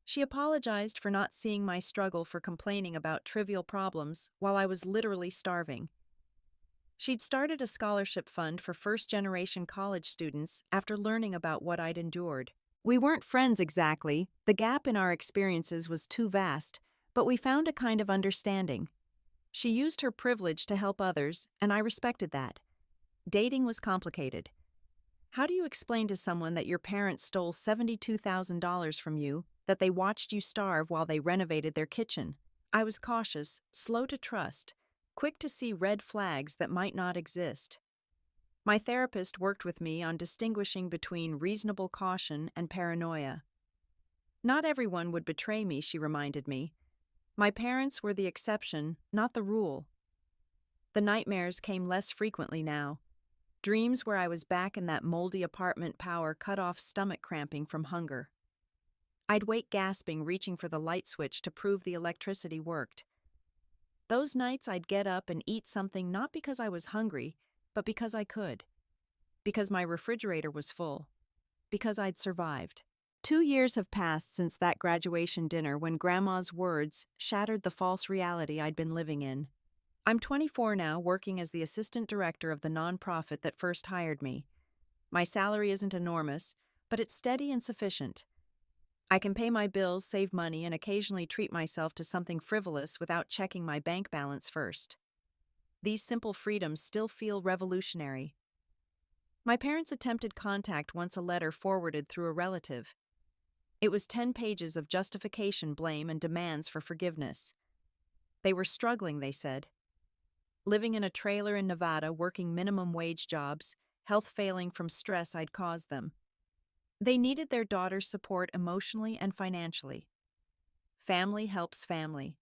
She apologized for not seeing my struggle for complaining about trivial problems while I was literally starving. She'd started a scholarship fund for first-generation college students after learning about what I'd endured. We weren't friends exactly, the gap in our experiences was too vast, but we found a kind of understanding. She used her privilege to help others, and I respected that. Dating was complicated. How do you explain to someone that your parents stole $72,000 from you, that they watched you starve while they renovated their kitchen? I was cautious, slow to trust, quick to see red flags that might not exist. My therapist worked with me on distinguishing between reasonable caution and paranoia. Not everyone would betray me, she reminded me. My parents were the exception, not the rule. The nightmares came less frequently now. Dreams where I was back in that moldy apartment, power cut off, stomach cramping from hunger. I'd wake gasping, reaching for the light switch to prove the electricity worked. Those nights I'd get up and eat something not because I was hungry, but because I could. Because my refrigerator was full. Because I'd survived. 2 years have passed since that graduation dinner when Grandma's words shattered the false reality I'd been living in. I'm 24 now, working as the assistant director of the nonprofit that first hired me. My salary isn't enormous, but it's steady and sufficient. I can pay my bills, save money, and occasionally treat myself to something frivolous without checking my bank balance first. These simple freedoms still feel revolutionary. My parents attempted contact once, a letter forwarded through a relative. It was 10 pages of justification, blame, and demands for forgiveness. They were struggling, they said. Living in a trailer in Nevada, working minimum wage jobs, health failing from stress I'd caused them. They needed their daughter's support emotionally and financially. Family helps family.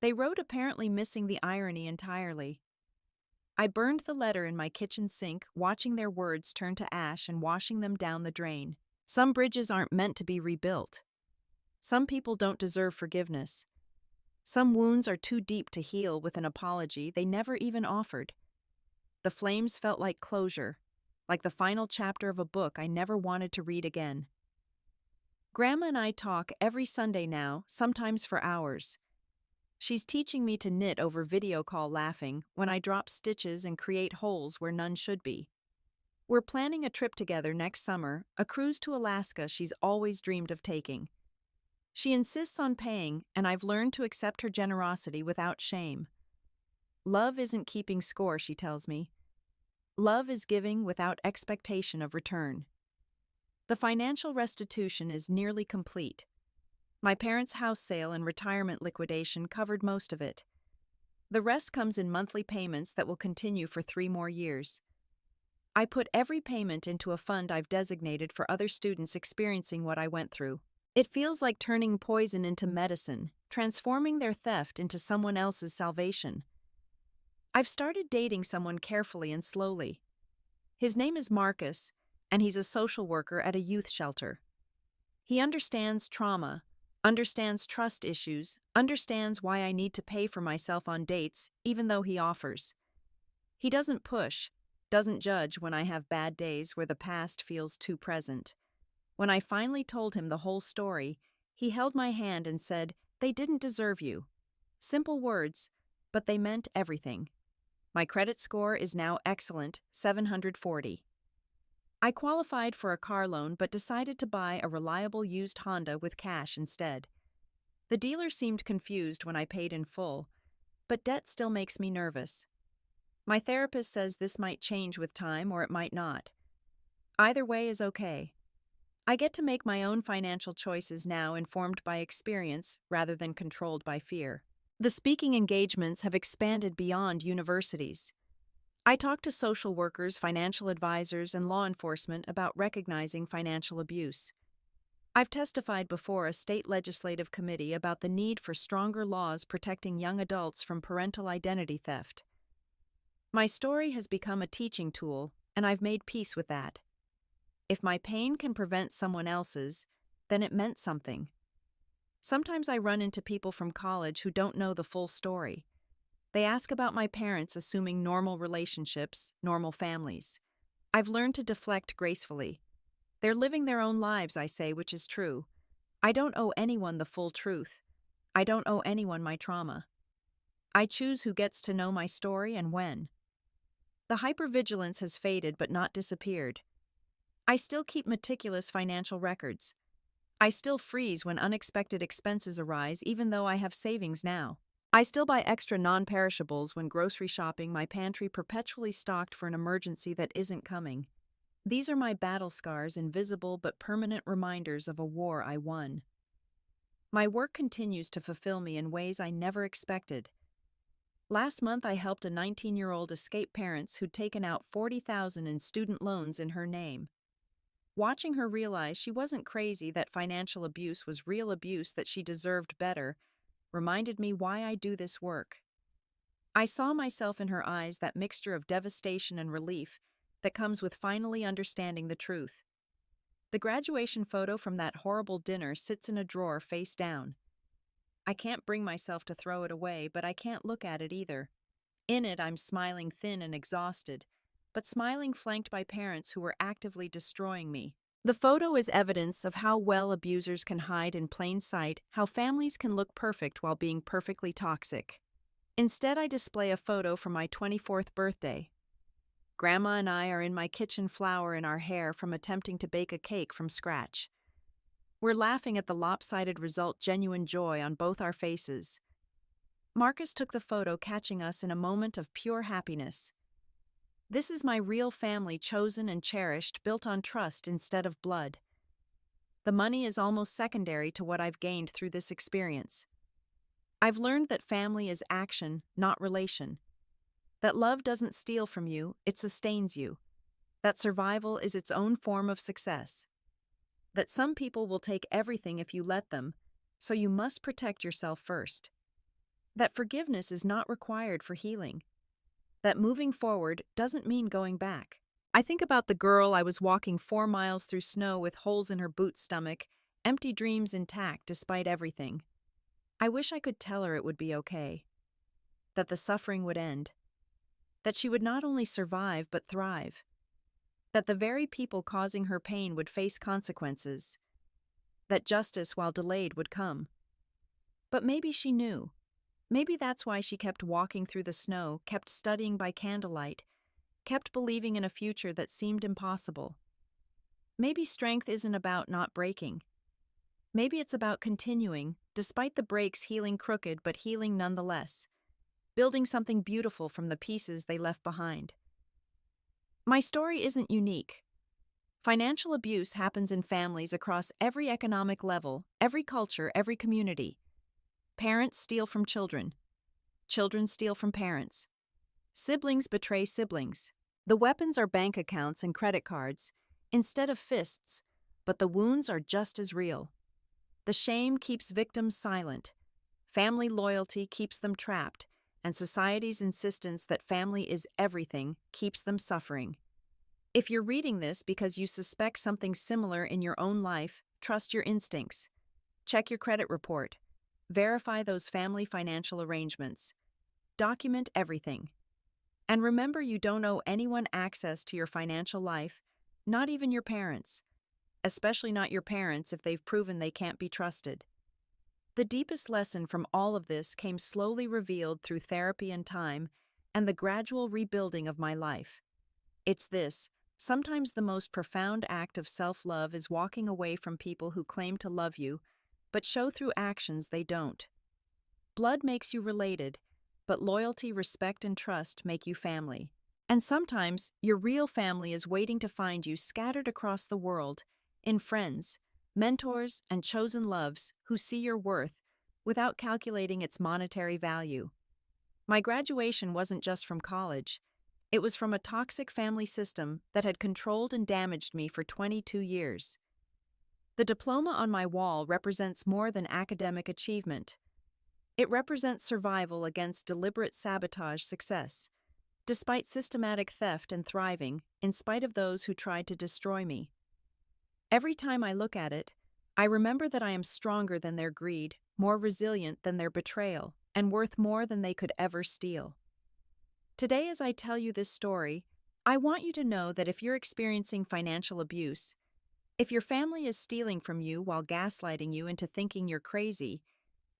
They wrote, apparently missing the irony entirely. I burned the letter in my kitchen sink, watching their words turn to ash and washing them down the drain. Some bridges aren't meant to be rebuilt. Some people don't deserve forgiveness. Some wounds are too deep to heal with an apology they never even offered. The flames felt like closure, like the final chapter of a book I never wanted to read again. Grandma and I talk every Sunday now, sometimes for hours. She's teaching me to knit over video call, laughing when I drop stitches and create holes where none should be. We're planning a trip together next summer, a cruise to Alaska she's always dreamed of taking. She insists on paying, and I've learned to accept her generosity without shame. Love isn't keeping score, she tells me. Love is giving without expectation of return. The financial restitution is nearly complete. My parents' house sale and retirement liquidation covered most of it. The rest comes in monthly payments that will continue for 3 more years. I put every payment into a fund I've designated for other students experiencing what I went through. It feels like turning poison into medicine, transforming their theft into someone else's salvation. I've started dating someone carefully and slowly. His name is Marcus, and he's a social worker at a youth shelter. He understands trauma, understands trust issues, understands why I need to pay for myself on dates, even though he offers. He doesn't push, doesn't judge when I have bad days where the past feels too present. When I finally told him the whole story, he held my hand and said, "They didn't deserve you." Simple words, but they meant everything. My credit score is now excellent, 740. I qualified for a car loan but decided to buy a reliable used Honda with cash instead. The dealer seemed confused when I paid in full, but debt still makes me nervous. My therapist says this might change with time or it might not. Either way is okay. I get to make my own financial choices now, informed by experience rather than controlled by fear. The speaking engagements have expanded beyond universities. I talk to social workers, financial advisors, and law enforcement about recognizing financial abuse. I've testified before a state legislative committee about the need for stronger laws protecting young adults from parental identity theft. My story has become a teaching tool, and I've made peace with that. If my pain can prevent someone else's, then it meant something. Sometimes I run into people from college who don't know the full story. They ask about my parents, assuming normal relationships, normal families. I've learned to deflect gracefully. They're living their own lives, I say, which is true. I don't owe anyone the full truth. I don't owe anyone my trauma. I choose who gets to know my story and when. The hypervigilance has faded but not disappeared. I still keep meticulous financial records. I still freeze when unexpected expenses arise, even though I have savings now. I still buy extra non-perishables when grocery shopping, my pantry perpetually stocked for an emergency that isn't coming. These are my battle scars, invisible but permanent reminders of a war I won. My work continues to fulfill me in ways I never expected. Last month I helped a 19-year-old escape parents who'd taken out $40,000 in student loans in her name. Watching her realize she wasn't crazy, that financial abuse was real abuse, that she deserved better, reminded me why I do this work. I saw myself in her eyes, that mixture of devastation and relief that comes with finally understanding the truth. The graduation photo from that horrible dinner sits in a drawer face down. I can't bring myself to throw it away, but I can't look at it either. In it, I'm smiling, thin and exhausted, but smiling, flanked by parents who were actively destroying me. The photo is evidence of how well abusers can hide in plain sight, how families can look perfect while being perfectly toxic. Instead, I display a photo from my 24th birthday. Grandma and I are in my kitchen, flour in our hair from attempting to bake a cake from scratch. We're laughing at the lopsided result, genuine joy on both our faces. Marcus took the photo, catching us in a moment of pure happiness. This is my real family, chosen and cherished, built on trust instead of blood. The money is almost secondary to what I've gained through this experience. I've learned that family is action, not relation. That love doesn't steal from you, it sustains you. That survival is its own form of success. That some people will take everything if you let them, so you must protect yourself first. That forgiveness is not required for healing. That moving forward doesn't mean going back. I think about the girl I was walking 4 miles through snow with holes in her boot stomach, empty dreams intact despite everything. I wish I could tell her it would be okay. That the suffering would end. That she would not only survive but thrive. That the very people causing her pain would face consequences. That justice, while delayed, would come. But maybe she knew. Maybe that's why she kept walking through the snow, kept studying by candlelight, kept believing in a future that seemed impossible. Maybe strength isn't about not breaking. Maybe it's about continuing, despite the breaks healing crooked but healing nonetheless, building something beautiful from the pieces they left behind. My story isn't unique. Financial abuse happens in families across every economic level, every culture, every community. Parents steal from children. Children steal from parents. Siblings betray siblings. The weapons are bank accounts and credit cards, instead of fists, but the wounds are just as real. The shame keeps victims silent. Family loyalty keeps them trapped, and society's insistence that family is everything keeps them suffering. If you're reading this because you suspect something similar in your own life, trust your instincts. Check your credit report. Verify those family financial arrangements. Document everything. And remember, you don't owe anyone access to your financial life, not even your parents. Especially not your parents if they've proven they can't be trusted. The deepest lesson from all of this came slowly revealed through therapy and time, and the gradual rebuilding of my life. It's this: sometimes the most profound act of self-love is walking away from people who claim to love you, but show through actions they don't. Blood makes you related, but loyalty, respect, and trust make you family. And sometimes your real family is waiting to find you scattered across the world, in friends, mentors, and chosen loves who see your worth without calculating its monetary value. My graduation wasn't just from college. It was from a toxic family system that had controlled and damaged me for 22 years. The diploma on my wall represents more than academic achievement. It represents survival against deliberate sabotage success, despite systematic theft and thriving, in spite of those who tried to destroy me. Every time I look at it, I remember that I am stronger than their greed, more resilient than their betrayal, and worth more than they could ever steal. Today, as I tell you this story, I want you to know that if you're experiencing financial abuse, if your family is stealing from you while gaslighting you into thinking you're crazy,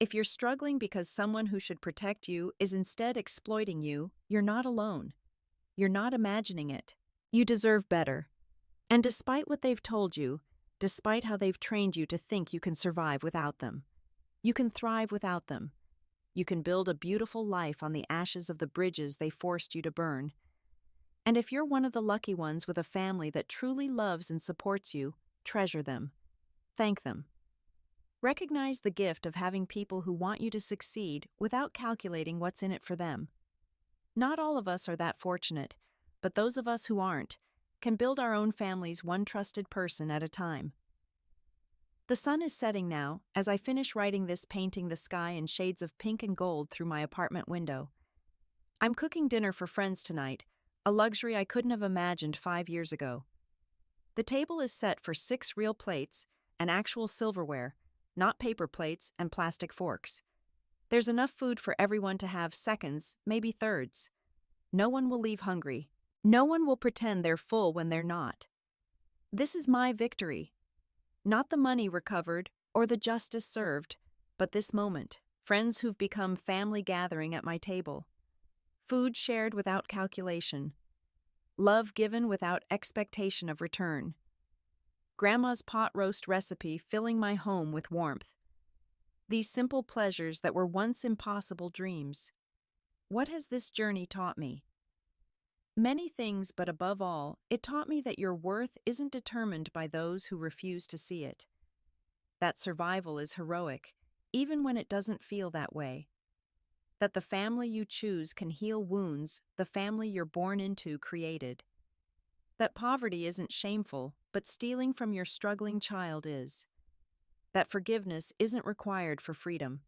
if you're struggling because someone who should protect you is instead exploiting you, you're not alone. You're not imagining it. You deserve better. And despite what they've told you, despite how they've trained you to think you can survive without them, you can thrive without them. You can build a beautiful life on the ashes of the bridges they forced you to burn. And if you're one of the lucky ones with a family that truly loves and supports you, treasure them. Thank them. Recognize the gift of having people who want you to succeed without calculating what's in it for them. Not all of us are that fortunate, but those of us who aren't can build our own families one trusted person at a time. The sun is setting now as I finish writing this, painting the sky in shades of pink and gold through my apartment window. I'm cooking dinner for friends tonight, a luxury I couldn't have imagined 5 years ago. The table is set for 6 real plates and actual silverware, not paper plates and plastic forks. There's enough food for everyone to have seconds, maybe thirds. No one will leave hungry. No one will pretend they're full when they're not. This is my victory. Not the money recovered or the justice served, but this moment. Friends who've become family gathering at my table. Food shared without calculation. Love given without expectation of return. Grandma's pot roast recipe filling my home with warmth. These simple pleasures that were once impossible dreams. What has this journey taught me? Many things, but above all, it taught me that your worth isn't determined by those who refuse to see it. That survival is heroic, even when it doesn't feel that way. That the family you choose can heal wounds the family you're born into created. That poverty isn't shameful, but stealing from your struggling child is. That forgiveness isn't required for freedom.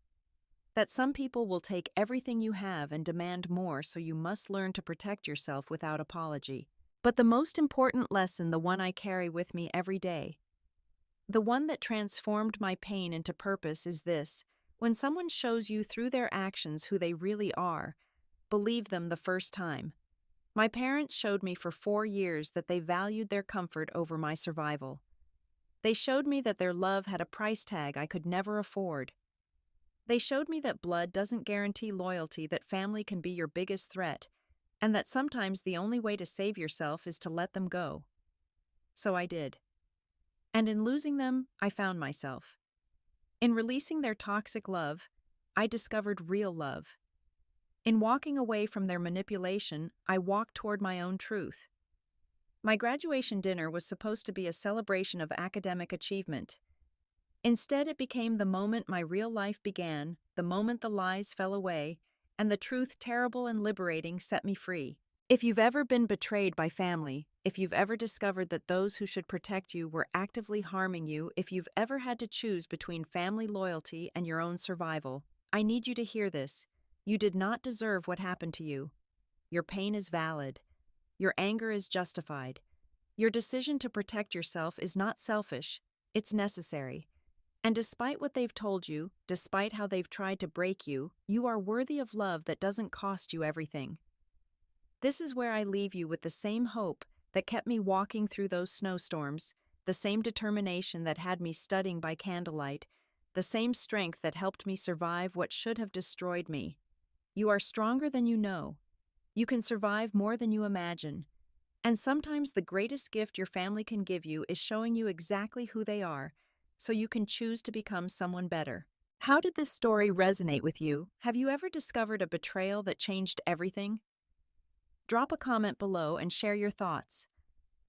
That some people will take everything you have and demand more, so you must learn to protect yourself without apology. But the most important lesson, the one I carry with me every day, the one that transformed my pain into purpose, is this: when someone shows you through their actions who they really are, believe them the first time. My parents showed me for 4 years that they valued their comfort over my survival. They showed me that their love had a price tag I could never afford. They showed me that blood doesn't guarantee loyalty, that family can be your biggest threat, and that sometimes the only way to save yourself is to let them go. So I did. And in losing them, I found myself. In releasing their toxic love, I discovered real love. In walking away from their manipulation, I walked toward my own truth. My graduation dinner was supposed to be a celebration of academic achievement. Instead, it became the moment my real life began, the moment the lies fell away, and the truth, terrible and liberating, set me free. If you've ever been betrayed by family, if you've ever discovered that those who should protect you were actively harming you, if you've ever had to choose between family loyalty and your own survival, I need you to hear this. You did not deserve what happened to you. Your pain is valid. Your anger is justified. Your decision to protect yourself is not selfish, it's necessary. And despite what they've told you, despite how they've tried to break you, you are worthy of love that doesn't cost you everything. This is where I leave you with the same hope that kept me walking through those snowstorms, the same determination that had me studying by candlelight, the same strength that helped me survive what should have destroyed me. You are stronger than you know. You can survive more than you imagine. And sometimes the greatest gift your family can give you is showing you exactly who they are, so you can choose to become someone better. How did this story resonate with you? Have you ever discovered a betrayal that changed everything? Drop a comment below and share your thoughts.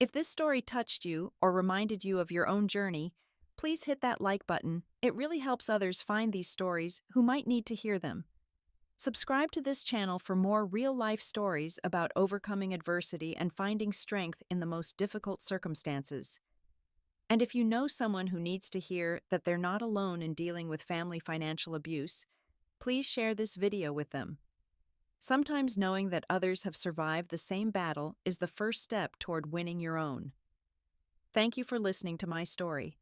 If this story touched you or reminded you of your own journey, please hit that like button. It really helps others find these stories who might need to hear them. Subscribe to this channel for more real-life stories about overcoming adversity and finding strength in the most difficult circumstances. And if you know someone who needs to hear that they're not alone in dealing with family financial abuse, please share this video with them. Sometimes knowing that others have survived the same battle is the first step toward winning your own. Thank you for listening to my story.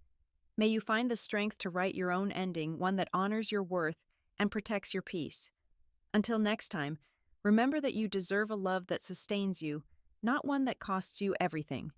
May you find the strength to write your own ending, one that honors your worth and protects your peace. Until next time, remember that you deserve a love that sustains you, not one that costs you everything.